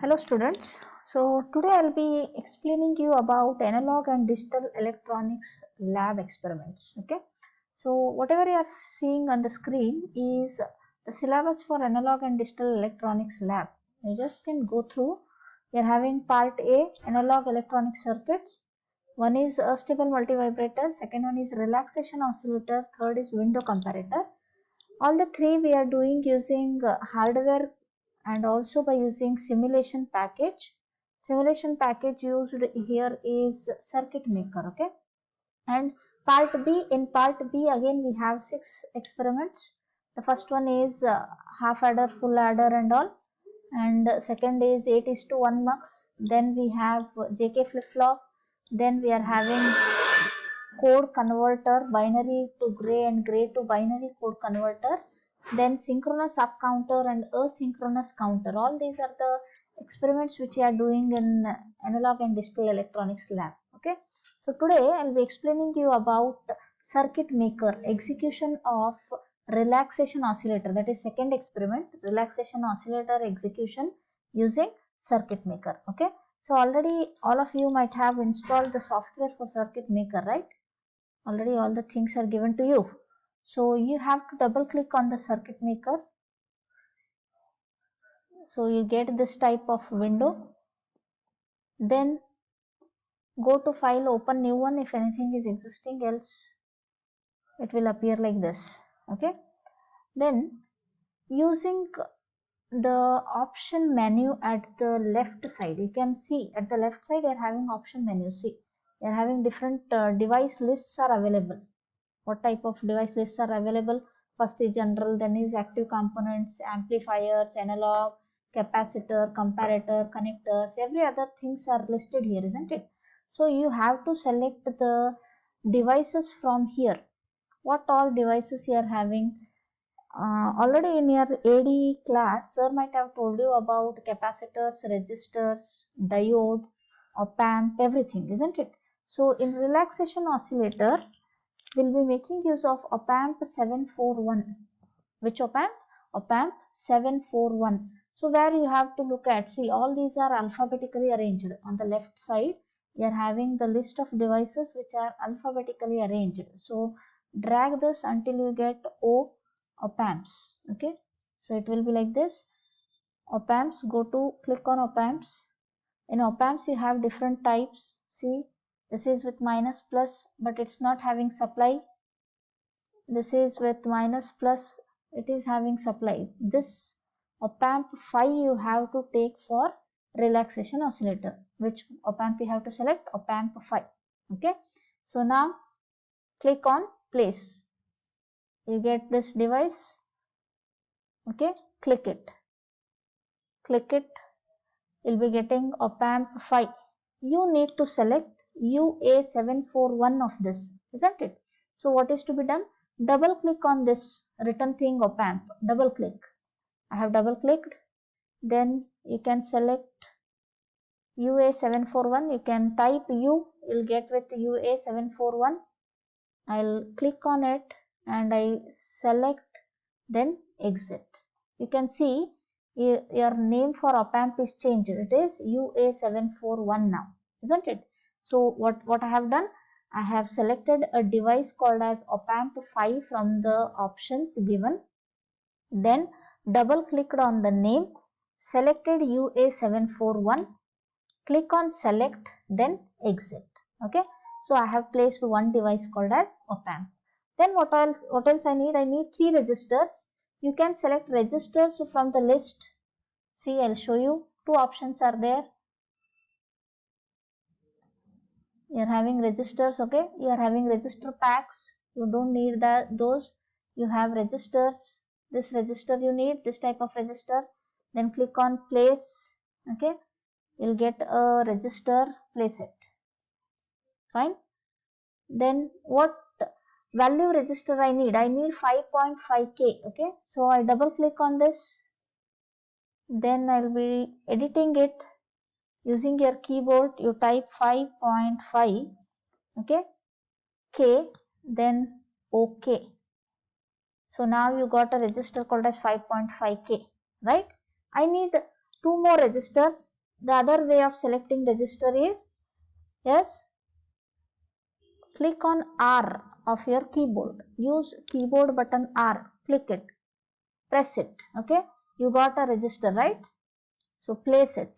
Hello students. So today I'll be explaining you about analog and digital electronics lab experiments. Okay. So whatever you are seeing on the screen is the syllabus for analog and digital electronics lab. You just can go through. We are having part A, analog electronic circuits. One is a stable multivibrator. Second one is relaxation oscillator. Third is window comparator. All the three we are doing using hardware and also by using simulation package. Simulation package used here is circuit maker. Okay. And in part B again we have 6 experiments. The first one is half adder, full adder and all, and second is 8:1 mux. Then we have JK flip flop. Then we are having code converter, binary to gray and gray to binary code converter, then synchronous up counter and asynchronous counter. All these are the experiments which we are doing in analog and digital electronics lab. Okay, so today I'll be explaining you about circuit maker, execution of relaxation oscillator. That is second experiment, relaxation oscillator execution using circuit maker. Okay, so already all of you might have installed the software for circuit maker, right? Already all the things are given to you. So you have to double click on the circuit maker. So you get this type of window. Then go to file, open new one if anything is existing, else it will appear like this. Okay. Then using the option menu at the left side, you can see at the left side you are having option menu. See, you are having different device lists are available. What type of device lists are available? First is general, then is active components, amplifiers, analog, capacitor, comparator, connectors, every other things are listed here, isn't it? So you have to select the devices from here. What all devices you are having? Already in your AD class, sir might have told you about capacitors, resistors, diode, op-amp, everything, isn't it? So in relaxation oscillator, we'll be making use of Opamp 741. Which Opamp? Opamp 741. So where you have to look at, see, all these are alphabetically arranged. On the left side, you are having the list of devices which are alphabetically arranged. So drag this until you get O Opamps. Okay. So it will be like this. Opamps, go to click on Opamps. In Opamps you have different types. See, this is with minus plus, but it's not having supply. This is with minus plus, it is having supply. This Opamp 5 you have to take for relaxation oscillator. Which Opamp you have to select? Opamp 5. Okay. So now click on place. You get this device. Okay. Click it. Click it. You'll be getting Opamp 5. You need to select UA741 of this, isn't it? So what is to be done? Double click on this written thing Opamp. Double click. I have double clicked. Then you can select UA741. You can type U. You'll get with UA741. I'll click on it and I select, then exit. You can see your name for Opamp is changed. It is UA741 now, isn't it? So what I have done? I have selected a device called as Opamp 5 from the options given. Then double clicked on the name, selected UA741, click on select, then exit. Okay. So I have placed one device called as Opamp. Then what else I need? I need 3 resistors. You can select resistors from the list. See, I'll show you. 2 options are there. You're having resistors, okay? You're having resistor packs. You don't need those. You have resistors. This resistor you need, this type of resistor. Then click on place, okay? You'll get a resistor, place it. Fine. Then what value resistor I need? I need 5.5K, okay? So I double click on this. Then I'll be editing it. Using your keyboard, you type 5.5, okay, K, then OK. So now you got a resistor called as 5.5K, right? I need two more registers. The other way of selecting register is, yes, click on R of your keyboard. Use keyboard button R. Click it. Press it. Okay. You got a register, right? So place it.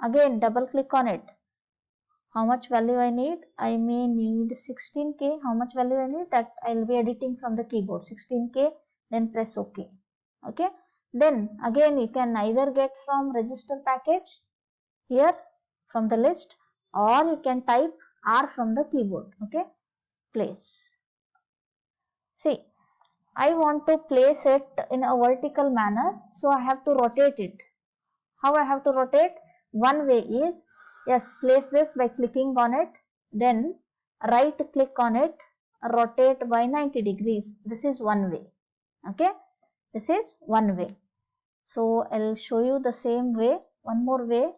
Again, double click on it. How much value I need? I may need 16K. How much value I need? That I'll be editing from the keyboard. 16K. Then press OK. Okay. Then again you can either get from register package here from the list, or you can type R from the keyboard. Okay. Place. See, I want to place it in a vertical manner, so I have to rotate it. How I have to rotate? One way is, yes, place this by clicking on it, then right click on it, rotate by 90 degrees. This is one way. Okay, this is one way. So I'll show you the same way. One more way.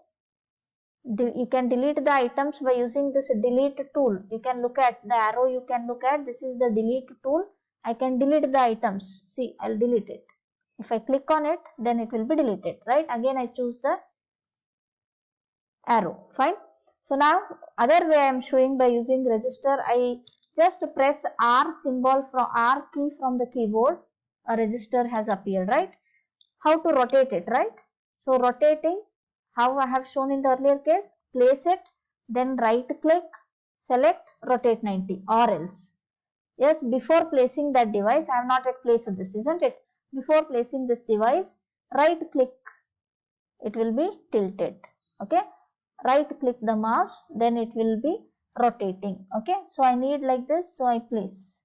You can delete the items by using this delete tool. You can look at the arrow, you can look at, this is the delete tool. I can delete the items. See, I'll delete it. If I click on it, then it will be deleted, right? Again, I choose the arrow. Fine. So now, other way I am showing by using register, I just press R symbol from R key from the keyboard. A register has appeared, right? How to rotate it, right? So rotating, how I have shown in the earlier case, place it, then right click, select, rotate 90 or else. Yes, before placing that device, I have not yet placed this, isn't it? Before placing this device, right click, it will be tilted. Okay, right click the mouse, then it will be rotating. Okay, so I need like this, so I place.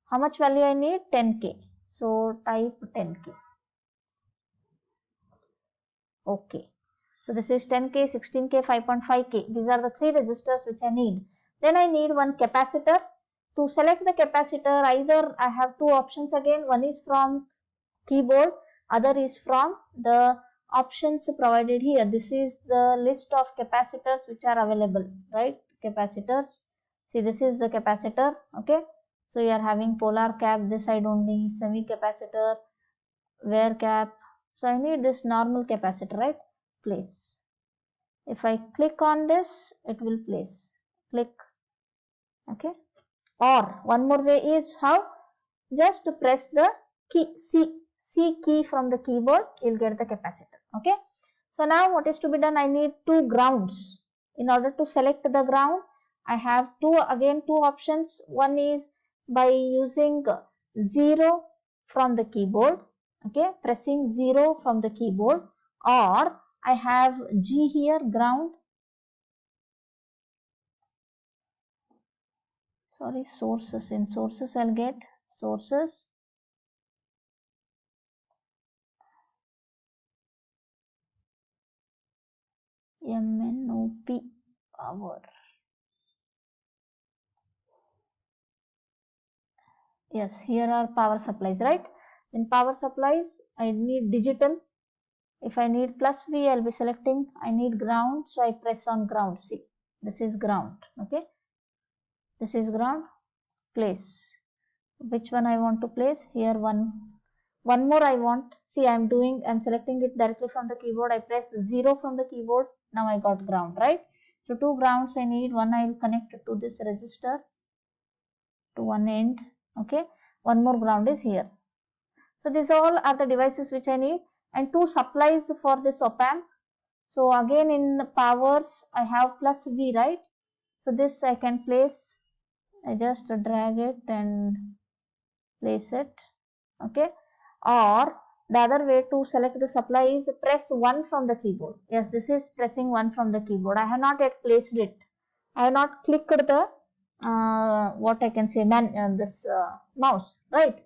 How much value I need? 10K. So type 10K. Okay. So this is 10K, 16K, 5.5K. These are the three registers which I need. Then I need one capacitor. To select the capacitor, either I have two options again. One is from keyboard, other is from the options provided here. This is the list of capacitors which are available, right? Capacitors. See, this is the capacitor. Okay. So you are having polar cap. This I don't need. Semi capacitor, wear cap. So I need this normal capacitor, right? Place. If I click on this, it will place. Click. Okay. Or one more way is how? Just press the key, C key from the keyboard, you'll get the capacitor. Okay. So now what is to be done? I need two grounds. In order to select the ground, I have two options. One is by using 0 from the keyboard. Okay, pressing 0 from the keyboard, or I have G here, ground. Sorry, sources. In sources, I'll get sources. MNOP power. Yes, here are power supplies, right? In power supplies, I need digital. If I need plus V, I'll be selecting. I need ground, so I press on ground. See, this is ground. Okay, this is ground. Place. Which one I want to place? Here one more I want. See, I'm selecting it directly from the keyboard. I press 0 from the keyboard. Now I got ground, right? So two grounds I need. One I will connect to this resistor to one end. Okay, one more ground is here. So these all are the devices which I need, and two supplies for this op-amp. So again in powers I have plus V, right? So this I can place. I just drag it and place it. Okay, or the other way to select the supply is press 1 from the keyboard. Yes, this is pressing 1 from the keyboard. I have not yet placed it. I have not clicked the what I can say mouse, right?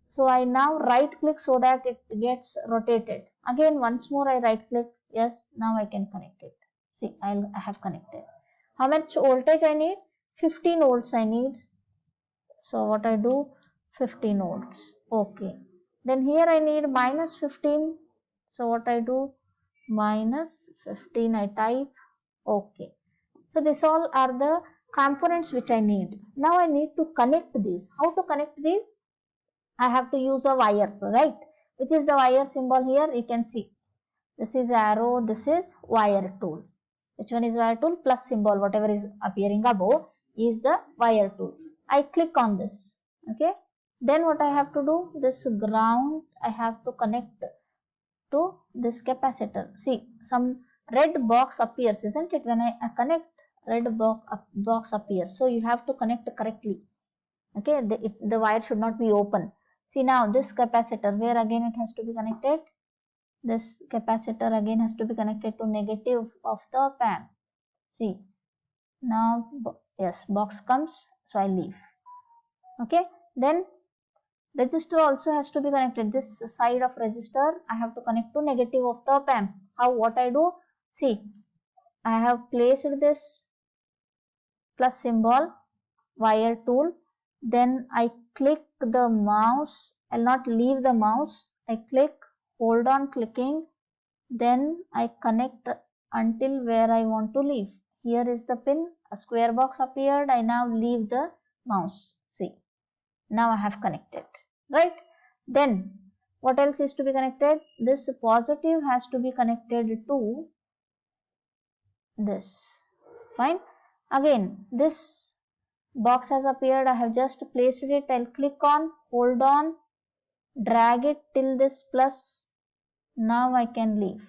So I now right click so that it gets rotated. Again once more I right click. Yes, now I can connect it. See, I have connected. How much voltage I need? 15 volts I need. So what I do? 15 volts. Okay. Then here I need minus 15. So what I do? Minus 15 I type. Okay. So this all are the components which I need. Now I need to connect these. How to connect these? I have to use a wire, right? Which is the wire symbol here? You can see. This is arrow, this is wire tool. Which one is wire tool? Plus symbol, whatever is appearing above is the wire tool. I click on this. Okay. Then what I have to do? This ground I have to connect to this capacitor. See, some red box appears, isn't it? When I connect, red box appears. So you have to connect correctly. Okay, the wire should not be open. See now this capacitor, where again it has to be connected. This capacitor again has to be connected to negative of the Opamp. See, now yes, box comes, so I leave. Okay, then resistor also has to be connected. This side of resistor I have to connect to negative of the Opamp. How? What I do? See, I have placed this plus symbol, wire tool, then I click the mouse. I'll not leave the mouse. I click, hold on clicking, then I connect until where I want to leave. Here is the pin, a square box appeared. I now leave the mouse. See, now I have connected, right? Then what else is to be connected? This positive has to be connected to this. Fine. Again, this box has appeared. I have just placed it. I'll click on, hold on, drag it till this plus. Now I can leave.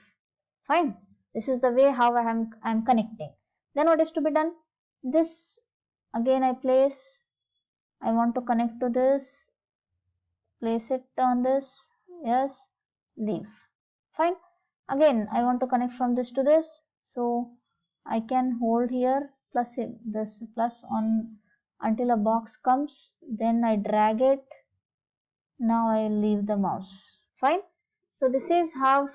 Fine. This is the way how I am connecting. Then what is to be done? This again I place. I want to connect to this. Place it on this. Yes. Leave. Fine. Again I want to connect from this to this. So I can hold here plus this plus on until a box comes. Then I drag it. Now I leave the mouse. Fine. So this is how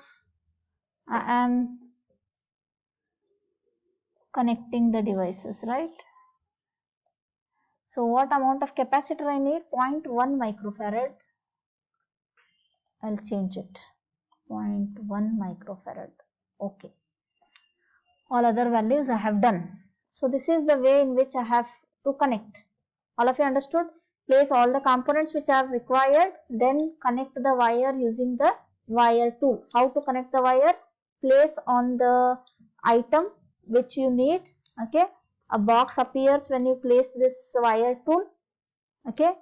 I am connecting the devices, right? So what amount of capacitor I need? 0.1 microfarad. I'll change it. 0.1 microfarad. Okay. All other values I have done. So this is the way in which I have to connect. All of you understood? Place all the components which are required, then connect the wire using the wire tool. How to connect the wire? Place on the item which you need. Okay, a box appears when you place this wire tool. Okay,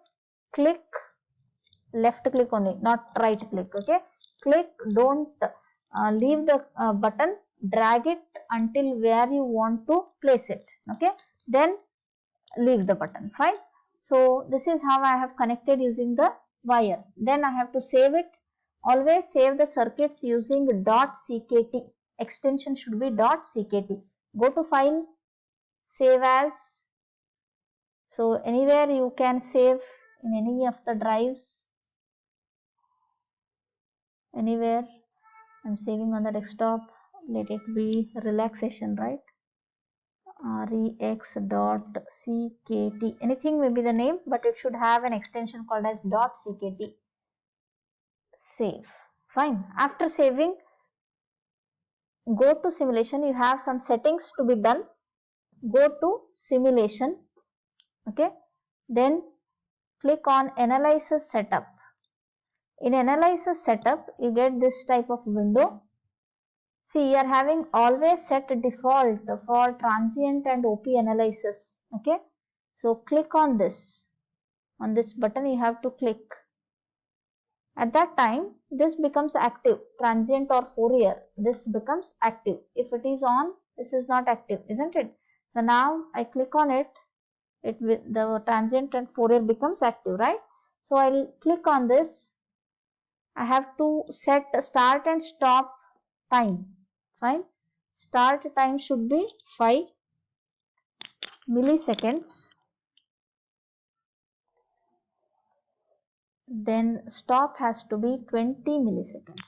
click, left click only, not right click. Okay, click, don't leave the button, drag it until where you want to place it. Okay, then leave the button. Fine. So this is how I have connected using the wire. Then I have to save it. Always save the circuits using .ckt. Extension should be .ckt. Go to file, save as. So anywhere you can save in any of the drives. Anywhere. I'm saving on the desktop. Let it be relaxation, right? rex.ckt. Anything may be the name, but it should have an extension called as .ckt. Save. Fine. After saving, go to simulation. You have some settings to be done. Go to simulation. Okay. Then click on analysis setup. In analysis setup, you get this type of window. See, you are having always set default for transient and OP analysis. Okay. So click on this. On this button you have to click. At that time, this becomes active. Transient or Fourier, this becomes active. If it is on, this is not active, isn't it? So now I click on it. The transient and Fourier becomes active, right? So I'll click on this. I have to set start and stop time. Fine. Start time should be 5 milliseconds. Then stop has to be 20 milliseconds.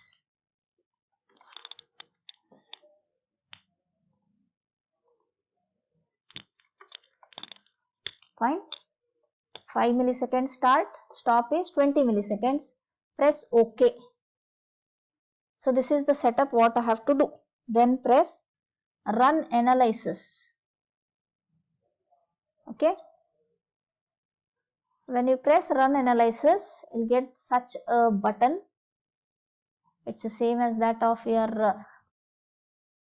Fine. 5 milliseconds start, stop is 20 milliseconds. Press OK. So this is the setup what I have to do. Then press run analysis. Okay. When you press run analysis, you'll get such a button. It's the same as that of your